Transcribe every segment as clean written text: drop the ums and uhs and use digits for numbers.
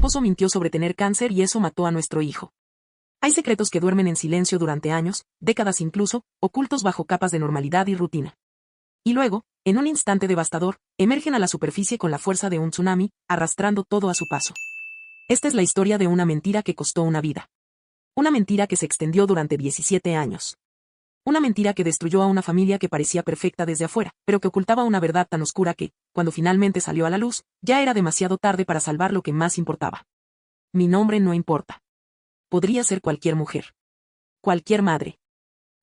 esposo mintió sobre tener cáncer y eso mató a nuestro hijo. Hay secretos que duermen en silencio durante años, décadas incluso, ocultos bajo capas de normalidad y rutina. Y luego, en un instante devastador, emergen a la superficie con la fuerza de un tsunami, arrastrando todo a su paso. Esta es la historia de una mentira que costó una vida. Una mentira que se extendió durante 17 años. Una mentira que destruyó a una familia que parecía perfecta desde afuera, pero que ocultaba una verdad tan oscura que, cuando finalmente salió a la luz, ya era demasiado tarde para salvar lo que más importaba. Mi nombre no importa. Podría ser cualquier mujer. Cualquier madre.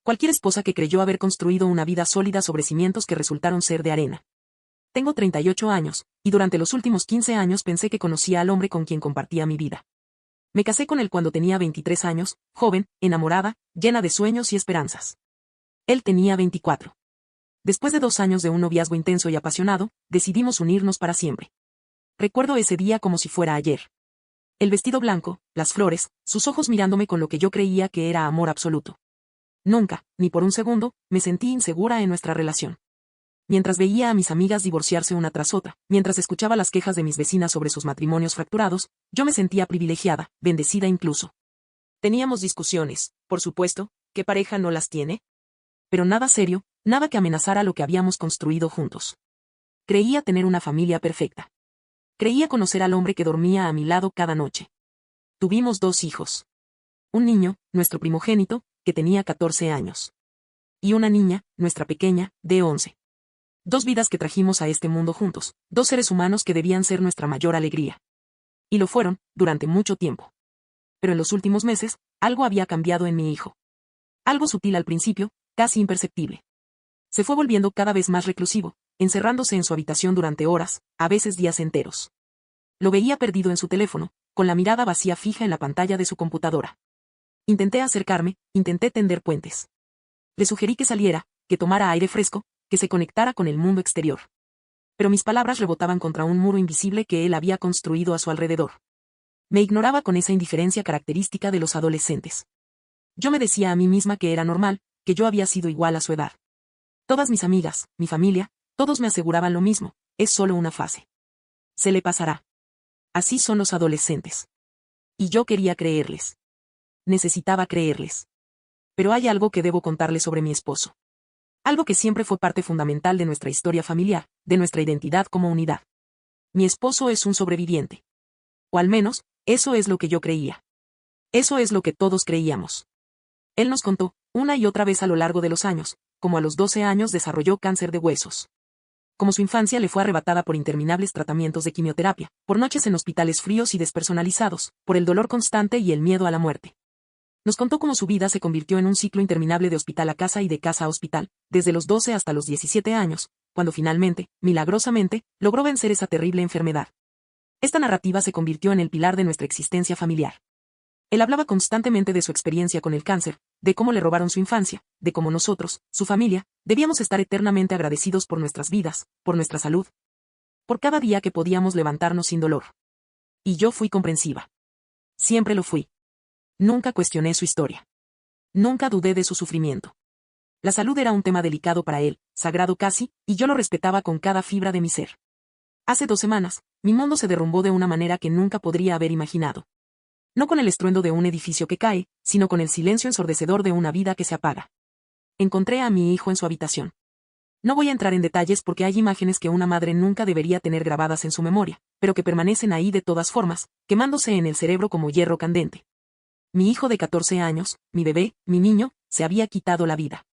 Cualquier esposa que creyó haber construido una vida sólida sobre cimientos que resultaron ser de arena. Tengo 38 años, y durante los últimos 15 años pensé que conocía al hombre con quien compartía mi vida. Me casé con él cuando tenía 23 años, joven, enamorada, llena de sueños y esperanzas. Él tenía 24. Después de 2 años de un noviazgo intenso y apasionado, decidimos unirnos para siempre. Recuerdo ese día como si fuera ayer. El vestido blanco, las flores, sus ojos mirándome con lo que yo creía que era amor absoluto. Nunca, ni por un segundo, me sentí insegura en nuestra relación. Mientras veía a mis amigas divorciarse una tras otra, mientras escuchaba las quejas de mis vecinas sobre sus matrimonios fracturados, yo me sentía privilegiada, bendecida incluso. Teníamos discusiones, por supuesto, ¿qué pareja no las tiene? Pero nada serio, nada que amenazara lo que habíamos construido juntos. Creía tener una familia perfecta. Creía conocer al hombre que dormía a mi lado cada noche. Tuvimos 2 hijos. Un niño, nuestro primogénito, que tenía 14 años. Y una niña, nuestra pequeña, de 11. 2 vidas que trajimos a este mundo juntos, 2 seres humanos que debían ser nuestra mayor alegría. Y lo fueron, durante mucho tiempo. Pero en los últimos meses, algo había cambiado en mi hijo. Algo sutil al principio, casi imperceptible. Se fue volviendo cada vez más reclusivo, encerrándose en su habitación durante horas, a veces días enteros. Lo veía perdido en su teléfono, con la mirada vacía fija en la pantalla de su computadora. Intenté acercarme, intenté tender puentes. Le sugerí que saliera, que tomara aire fresco, que se conectara con el mundo exterior. Pero mis palabras rebotaban contra un muro invisible que él había construido a su alrededor. Me ignoraba con esa indiferencia característica de los adolescentes. Yo me decía a mí misma que era normal, que yo había sido igual a su edad. Todas mis amigas, mi familia, todos me aseguraban lo mismo, es solo una fase. Se le pasará. Así son los adolescentes. Y yo quería creerles. Necesitaba creerles. Pero hay algo que debo contarles sobre mi esposo. Algo que siempre fue parte fundamental de nuestra historia familiar, de nuestra identidad como unidad. Mi esposo es un sobreviviente. O al menos, eso es lo que yo creía. Eso es lo que todos creíamos. Él nos contó, una y otra vez a lo largo de los años, como a los 12 años desarrolló cáncer de huesos. Como su infancia le fue arrebatada por interminables tratamientos de quimioterapia, por noches en hospitales fríos y despersonalizados, por el dolor constante y el miedo a la muerte. Nos contó cómo su vida se convirtió en un ciclo interminable de hospital a casa y de casa a hospital, desde los 12 hasta los 17 años, cuando finalmente, milagrosamente, logró vencer esa terrible enfermedad. Esta narrativa se convirtió en el pilar de nuestra existencia familiar. Él hablaba constantemente de su experiencia con el cáncer, de cómo le robaron su infancia, de cómo nosotros, su familia, debíamos estar eternamente agradecidos por nuestras vidas, por nuestra salud. Por cada día que podíamos levantarnos sin dolor. Y yo fui comprensiva. Siempre lo fui. Nunca cuestioné su historia. Nunca dudé de su sufrimiento. La salud era un tema delicado para él, sagrado casi, y yo lo respetaba con cada fibra de mi ser. Hace 2 semanas, mi mundo se derrumbó de una manera que nunca podría haber imaginado. No con el estruendo de un edificio que cae, sino con el silencio ensordecedor de una vida que se apaga. Encontré a mi hijo en su habitación. No voy a entrar en detalles porque hay imágenes que una madre nunca debería tener grabadas en su memoria, pero que permanecen ahí de todas formas, quemándose en el cerebro como hierro candente. Mi hijo de 14 años, mi bebé, mi niño, se había quitado la vida.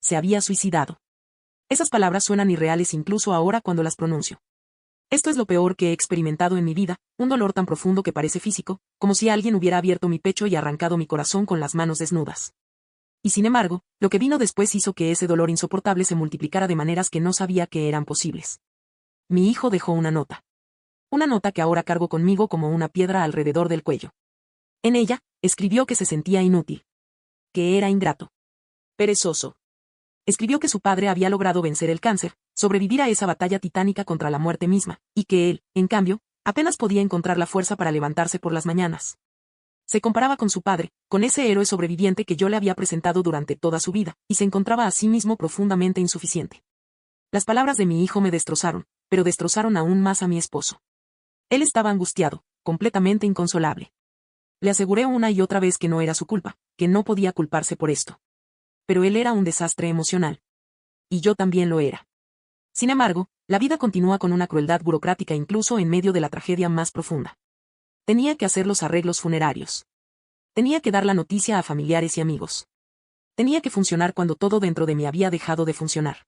Se había suicidado. Esas palabras suenan irreales incluso ahora cuando las pronuncio. Esto es lo peor que he experimentado en mi vida, un dolor tan profundo que parece físico, como si alguien hubiera abierto mi pecho y arrancado mi corazón con las manos desnudas. Y sin embargo, lo que vino después hizo que ese dolor insoportable se multiplicara de maneras que no sabía que eran posibles. Mi hijo dejó una nota. Una nota que ahora cargo conmigo como una piedra alrededor del cuello. En ella, escribió que se sentía inútil. Que era ingrato. Perezoso. Escribió que su padre había logrado vencer el cáncer, sobrevivir a esa batalla titánica contra la muerte misma, y que él, en cambio, apenas podía encontrar la fuerza para levantarse por las mañanas. Se comparaba con su padre, con ese héroe sobreviviente que yo le había presentado durante toda su vida, y se encontraba a sí mismo profundamente insuficiente. Las palabras de mi hijo me destrozaron, pero destrozaron aún más a mi esposo. Él estaba angustiado, completamente inconsolable. Le aseguré una y otra vez que no era su culpa, que no podía culparse por esto. Pero él era un desastre emocional. Y yo también lo era. Sin embargo, la vida continúa con una crueldad burocrática incluso en medio de la tragedia más profunda. Tenía que hacer los arreglos funerarios. Tenía que dar la noticia a familiares y amigos. Tenía que funcionar cuando todo dentro de mí había dejado de funcionar.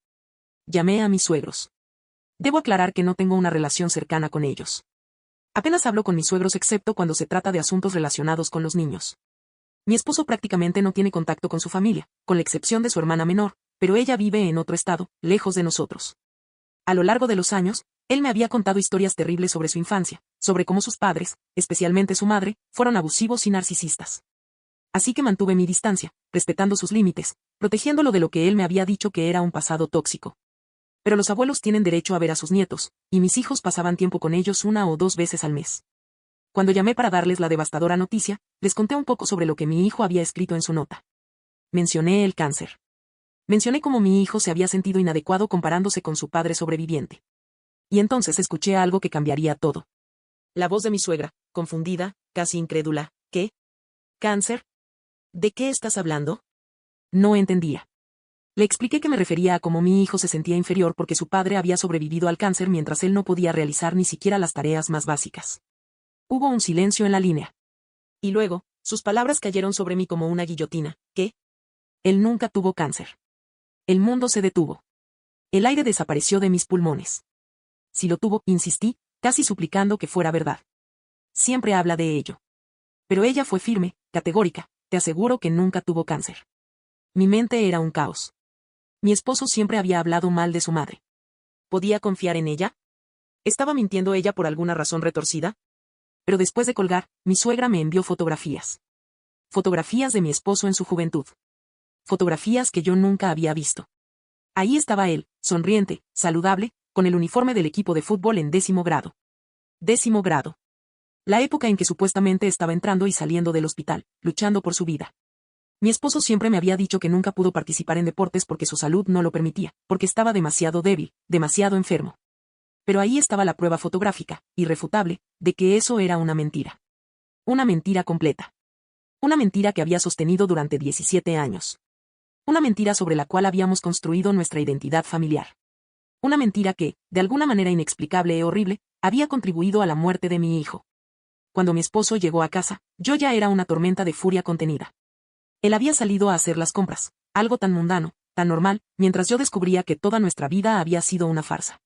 Llamé a mis suegros. Debo aclarar que no tengo una relación cercana con ellos. Apenas hablo con mis suegros excepto cuando se trata de asuntos relacionados con los niños. Mi esposo prácticamente no tiene contacto con su familia, con la excepción de su hermana menor, pero ella vive en otro estado, lejos de nosotros. A lo largo de los años, él me había contado historias terribles sobre su infancia, sobre cómo sus padres, especialmente su madre, fueron abusivos y narcisistas. Así que mantuve mi distancia, respetando sus límites, protegiéndolo de lo que él me había dicho que era un pasado tóxico. Pero los abuelos tienen derecho a ver a sus nietos, y mis hijos pasaban tiempo con ellos 1 o 2 veces al mes. Cuando llamé para darles la devastadora noticia, les conté un poco sobre lo que mi hijo había escrito en su nota. Mencioné el cáncer. Mencioné cómo mi hijo se había sentido inadecuado comparándose con su padre sobreviviente. Y entonces escuché algo que cambiaría todo. La voz de mi suegra, confundida, casi incrédula. ¿Qué? ¿Cáncer? ¿De qué estás hablando? No entendía. Le expliqué que me refería a cómo mi hijo se sentía inferior porque su padre había sobrevivido al cáncer mientras él no podía realizar ni siquiera las tareas más básicas. Hubo un silencio en la línea. Y luego, sus palabras cayeron sobre mí como una guillotina. ¿Qué? Él nunca tuvo cáncer. El mundo se detuvo. El aire desapareció de mis pulmones. Si lo tuvo, insistí, casi suplicando que fuera verdad. Siempre habla de ello. Pero ella fue firme, categórica, te aseguro que nunca tuvo cáncer. Mi mente era un caos. Mi esposo siempre había hablado mal de su madre. ¿Podía confiar en ella? ¿Estaba mintiendo ella por alguna razón retorcida? Pero después de colgar, mi suegra me envió fotografías. Fotografías de mi esposo en su juventud. Fotografías que yo nunca había visto. Ahí estaba él, sonriente, saludable, con el uniforme del equipo de fútbol en 10º grado. 10º grado. La época en que supuestamente estaba entrando y saliendo del hospital, luchando por su vida. Mi esposo siempre me había dicho que nunca pudo participar en deportes porque su salud no lo permitía, porque estaba demasiado débil, demasiado enfermo. Pero ahí estaba la prueba fotográfica, irrefutable, de que eso era una mentira. Una mentira completa. Una mentira que había sostenido durante 17 años. Una mentira sobre la cual habíamos construido nuestra identidad familiar. Una mentira que, de alguna manera inexplicable e horrible, había contribuido a la muerte de mi hijo. Cuando mi esposo llegó a casa, yo ya era una tormenta de furia contenida. Él había salido a hacer las compras, algo tan mundano, tan normal, mientras yo descubría que toda nuestra vida había sido una farsa.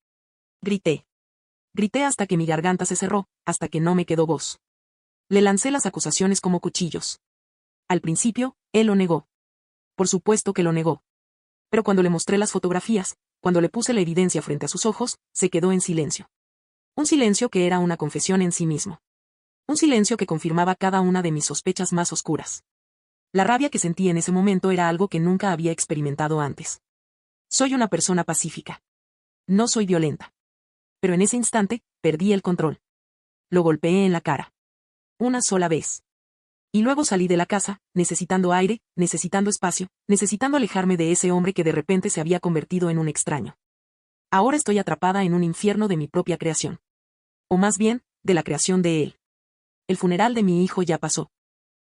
Grité. Grité hasta que mi garganta se cerró, hasta que no me quedó voz. Le lancé las acusaciones como cuchillos. Al principio, él lo negó. Por supuesto que lo negó. Pero cuando le mostré las fotografías, cuando le puse la evidencia frente a sus ojos, se quedó en silencio. Un silencio que era una confesión en sí mismo. Un silencio que confirmaba cada una de mis sospechas más oscuras. La rabia que sentí en ese momento era algo que nunca había experimentado antes. Soy una persona pacífica. No soy violenta. Pero en ese instante, perdí el control. Lo golpeé en la cara. Una sola vez. Y luego salí de la casa, necesitando aire, necesitando espacio, necesitando alejarme de ese hombre que de repente se había convertido en un extraño. Ahora estoy atrapada en un infierno de mi propia creación. O más bien, de la creación de él. El funeral de mi hijo ya pasó.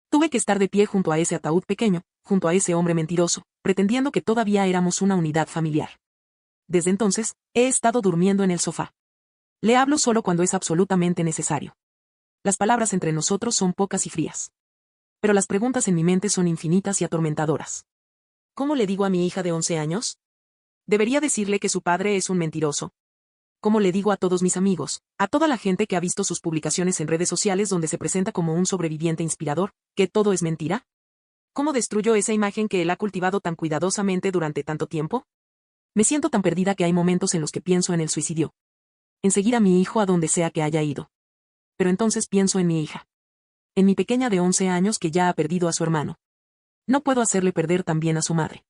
Tuve que estar de pie junto a ese ataúd pequeño, junto a ese hombre mentiroso, pretendiendo que todavía éramos una unidad familiar. Desde entonces, he estado durmiendo en el sofá. Le hablo solo cuando es absolutamente necesario. Las palabras entre nosotros son pocas y frías. Pero las preguntas en mi mente son infinitas y atormentadoras. ¿Cómo le digo a mi hija de 11 años? ¿Debería decirle que su padre es un mentiroso? ¿Cómo le digo a todos mis amigos, a toda la gente que ha visto sus publicaciones en redes sociales donde se presenta como un sobreviviente inspirador, que todo es mentira? ¿Cómo destruyo esa imagen que él ha cultivado tan cuidadosamente durante tanto tiempo? Me siento tan perdida que hay momentos en los que pienso en el suicidio. En seguir a mi hijo a donde sea que haya ido. Pero entonces pienso en mi hija. En mi pequeña de 11 años que ya ha perdido a su hermano. No puedo hacerle perder también a su madre.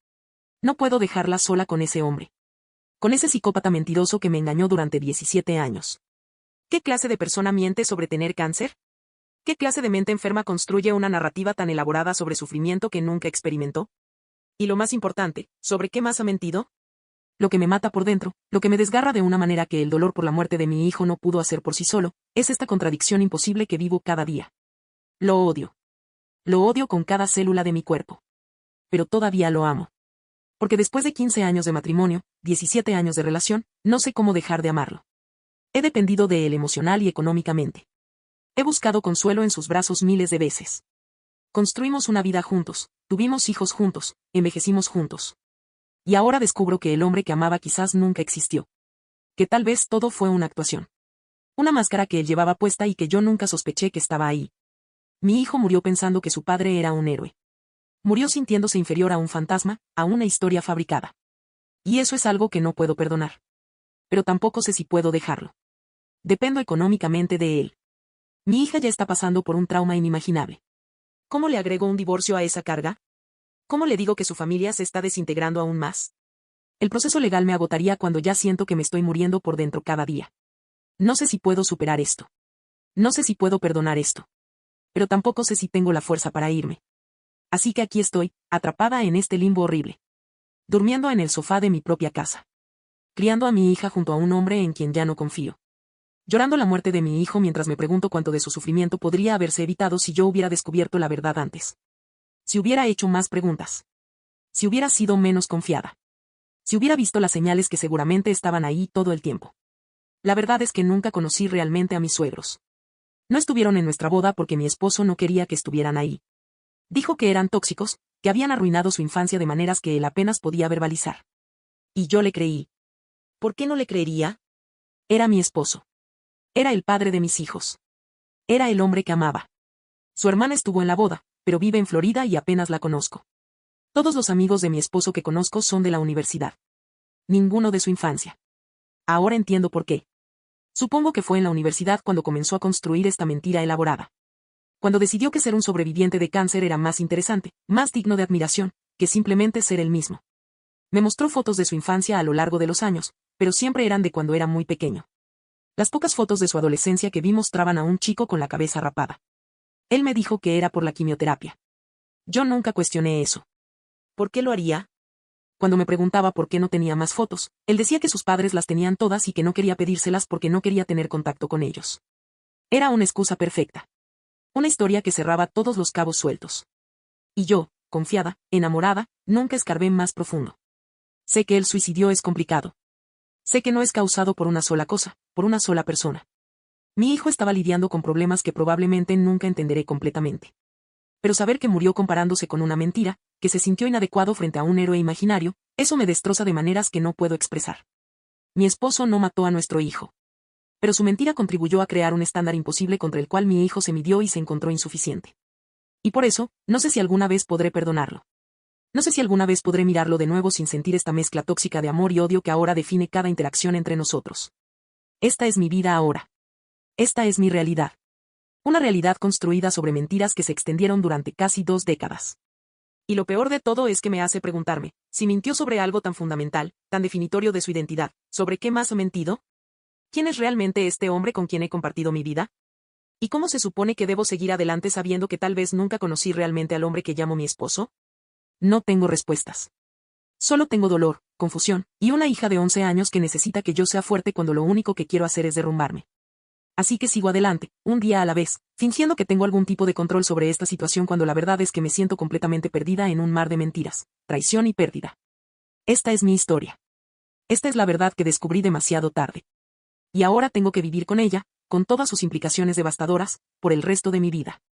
No puedo dejarla sola con ese hombre. Con ese psicópata mentiroso que me engañó durante 17 años. ¿Qué clase de persona miente sobre tener cáncer? ¿Qué clase de mente enferma construye una narrativa tan elaborada sobre sufrimiento que nunca experimentó? Y lo más importante, ¿sobre qué más ha mentido? lo que me mata por dentro, lo que me desgarra de una manera que el dolor por la muerte de mi hijo no pudo hacer por sí solo, es esta contradicción imposible que vivo cada día. Lo odio. Lo odio con cada célula de mi cuerpo. Pero todavía lo amo. Porque después de 15 años de matrimonio, 17 años de relación, no sé cómo dejar de amarlo. He dependido de él emocional y económicamente. He buscado consuelo en sus brazos miles de veces. Construimos una vida juntos, tuvimos hijos juntos, envejecimos juntos. Y ahora descubro que el hombre que amaba quizás nunca existió. Que tal vez todo fue una actuación. Una máscara que él llevaba puesta y que yo nunca sospeché que estaba ahí. Mi hijo murió pensando que su padre era un héroe. Murió sintiéndose inferior a un fantasma, a una historia fabricada. Y eso es algo que no puedo perdonar. Pero tampoco sé si puedo dejarlo. Dependo económicamente de él. Mi hija ya está pasando por un trauma inimaginable. ¿Cómo le agrego un divorcio a esa carga? ¿Cómo le digo que su familia se está desintegrando aún más? El proceso legal me agotaría cuando ya siento que me estoy muriendo por dentro cada día. No sé si puedo superar esto. No sé si puedo perdonar esto. Pero tampoco sé si tengo la fuerza para irme. Así que aquí estoy, atrapada en este limbo horrible. Durmiendo en el sofá de mi propia casa. Criando a mi hija junto a un hombre en quien ya no confío. Llorando la muerte de mi hijo mientras me pregunto cuánto de su sufrimiento podría haberse evitado si yo hubiera descubierto la verdad antes. Si hubiera hecho más preguntas. Si hubiera sido menos confiada. Si hubiera visto las señales que seguramente estaban ahí todo el tiempo. La verdad es que nunca conocí realmente a mis suegros. No estuvieron en nuestra boda porque mi esposo no quería que estuvieran ahí. Dijo que eran tóxicos, que habían arruinado su infancia de maneras que él apenas podía verbalizar. Y yo le creí. ¿Por qué no le creería? Era mi esposo. Era el padre de mis hijos. Era el hombre que amaba. Su hermana estuvo en la boda, pero vive en Florida y apenas la conozco. Todos los amigos de mi esposo que conozco son de la universidad. Ninguno de su infancia. Ahora entiendo por qué. Supongo que fue en la universidad cuando comenzó a construir esta mentira elaborada. Cuando decidió que ser un sobreviviente de cáncer era más interesante, más digno de admiración, que simplemente ser él mismo. Me mostró fotos de su infancia a lo largo de los años, pero siempre eran de cuando era muy pequeño. Las pocas fotos de su adolescencia que vi mostraban a un chico con la cabeza rapada. Él me dijo que era por la quimioterapia. Yo nunca cuestioné eso. ¿Por qué lo haría? Cuando me preguntaba por qué no tenía más fotos, él decía que sus padres las tenían todas y que no quería pedírselas porque no quería tener contacto con ellos. Era una excusa perfecta. Una historia que cerraba todos los cabos sueltos. Y yo, confiada, enamorada, nunca escarbé más profundo. Sé que el suicidio es complicado. Sé que no es causado por una sola cosa, por una sola persona. Mi hijo estaba lidiando con problemas que probablemente nunca entenderé completamente. Pero saber que murió comparándose con una mentira, que se sintió inadecuado frente a un héroe imaginario, eso me destroza de maneras que no puedo expresar. Mi esposo no mató a nuestro hijo. Pero su mentira contribuyó a crear un estándar imposible contra el cual mi hijo se midió y se encontró insuficiente. Y por eso, no sé si alguna vez podré perdonarlo. No sé si alguna vez podré mirarlo de nuevo sin sentir esta mezcla tóxica de amor y odio que ahora define cada interacción entre nosotros. Esta es mi vida ahora. Esta es mi realidad. Una realidad construida sobre mentiras que se extendieron durante casi 2 décadas. Y lo peor de todo es que me hace preguntarme, si mintió sobre algo tan fundamental, tan definitorio de su identidad, ¿sobre qué más ha mentido? ¿Quién es realmente este hombre con quien he compartido mi vida? ¿Y cómo se supone que debo seguir adelante sabiendo que tal vez nunca conocí realmente al hombre que llamo mi esposo? No tengo respuestas. Solo tengo dolor, confusión, y una hija de 11 años que necesita que yo sea fuerte cuando lo único que quiero hacer es derrumbarme. Así que sigo adelante, un día a la vez, fingiendo que tengo algún tipo de control sobre esta situación cuando la verdad es que me siento completamente perdida en un mar de mentiras, traición y pérdida. Esta es mi historia. Esta es la verdad que descubrí demasiado tarde. Y ahora tengo que vivir con ella, con todas sus implicaciones devastadoras, por el resto de mi vida.